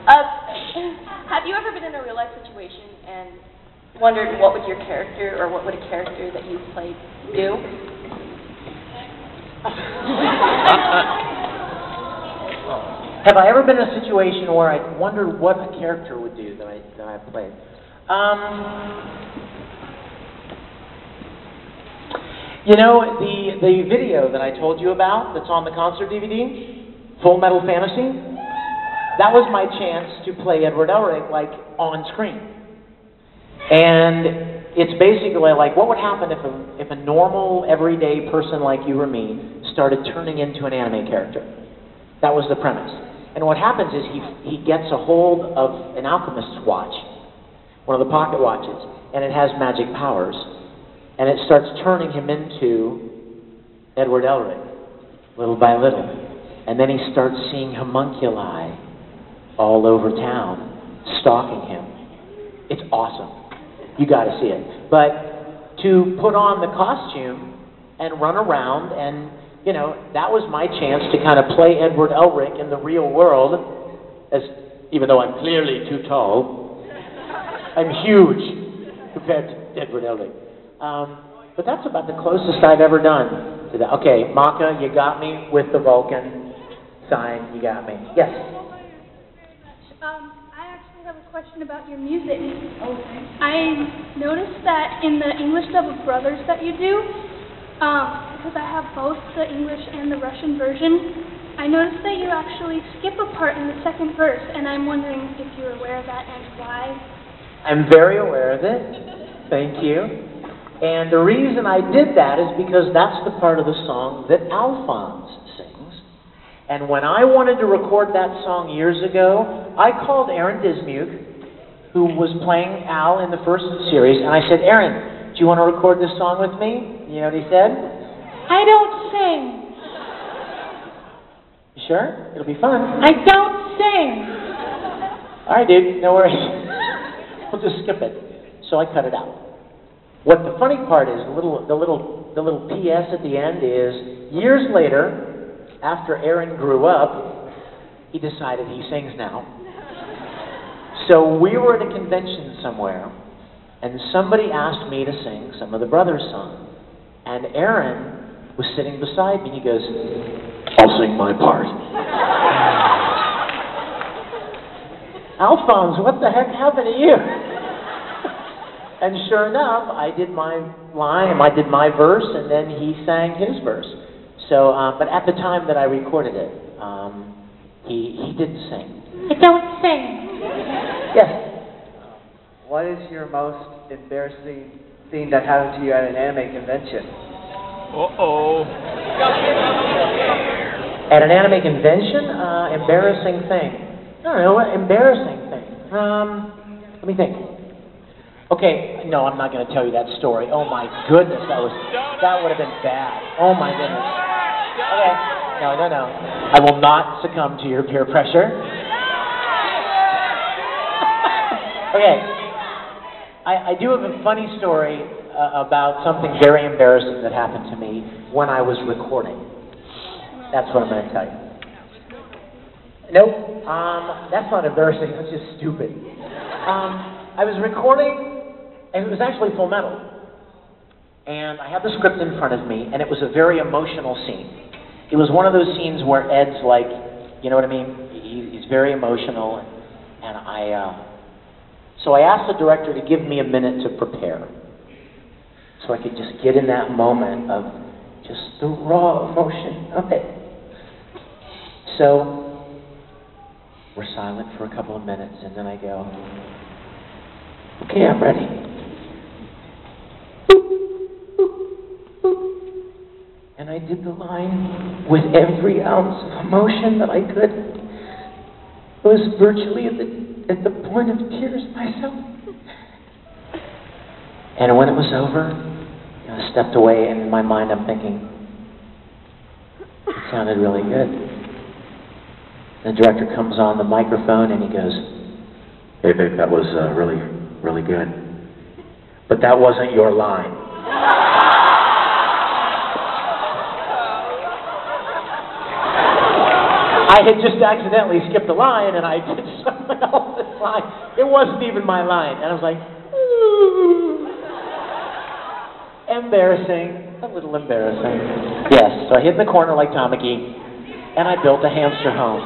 Have you ever been in a real life situation and wondered what would your character or what would a character that you played do? Have I ever been in a situation where I wondered what a character would do that I played? You know, the video that I told you about that's on the concert DVD, Fullmetal Fantasy, that was my chance to play Edward Elric, like, on screen. And it's basically like, what would happen if a normal, everyday person like you or me started turning into an anime character? That was the premise. And what happens is he gets a hold of an alchemist's watch, one of the pocket watches, and it has magic powers. And it starts turning him into Edward Elric, little by little. And then he starts seeing homunculi all over town, stalking him. It's awesome. You got to see it. But to put on the costume and run around, and, you know, that was my chance to kind of play Edward Elric in the real world, even though I'm clearly too tall. I'm huge compared to Edward Elric. But that's about the closest I've ever done to that. Okay, Maka, you got me with the Vulcan sign. You got me. Yes? I actually have a question about your music. Okay. I noticed that in the English dub of Brothers that you do, because I have both the English and the Russian version, I noticed that you actually skip a part in the second verse, and I'm wondering if you're aware of that and why. I'm very aware of it. Thank you. And the reason I did that is because that's the part of the song that Alphonse sings. And when I wanted to record that song years ago, I called Aaron Dismuke, who was playing Al in the first series, and I said, Aaron, do you want to record this song with me? You know what he said? I don't sing. You sure? It'll be fun. I don't sing. All right, dude, no worries. We'll just skip it. So I cut it out. What the funny part is, the little PS at the end is, years later, after Aaron grew up, he decided he sings now. So we were at a convention somewhere, and somebody asked me to sing some of the Brothers songs. And Aaron was sitting beside me, and he goes, I'll sing my part. Alphonse, what the heck happened to you? And sure enough, I did my line, and I did my verse, and then he sang his verse. So, but at the time that I recorded it, he didn't sing. I don't sing. Yes. What is your most embarrassing thing that happened to you at an anime convention? Uh-oh. At an anime convention? Embarrassing thing. I don't know, what embarrassing thing? Let me think. Okay, no, I'm not going to tell you that story. Oh my goodness, that would have been bad. Oh my goodness. Okay, no. I will not succumb to your peer pressure. Okay, I do have a funny story about something very embarrassing that happened to me when I was recording. That's what I'm going to tell you. Nope, that's not embarrassing, that's just stupid. I was recording, and it was actually Full Metal. And I had the script in front of me, and it was a very emotional scene. It was one of those scenes where Ed's like, you know what I mean? He's very emotional, and so I asked the director to give me a minute to prepare, so I could just get in that moment of just the raw emotion of it. So we're silent for a couple of minutes, and then I go, okay, I'm ready. And I did the line with every ounce of emotion that I could. I was virtually at the point of tears myself. And when it was over, I stepped away, and in my mind I'm thinking, it sounded really good. The director comes on the microphone and he goes, hey Vic, that was really, really good. But that wasn't your line. I had just accidentally skipped a line, and I did someone else's line. It wasn't even my line, and I was like, ooh. Embarrassing, a little embarrassing. Yes, so I hid in the corner like Tamaki, and I built a hamster home.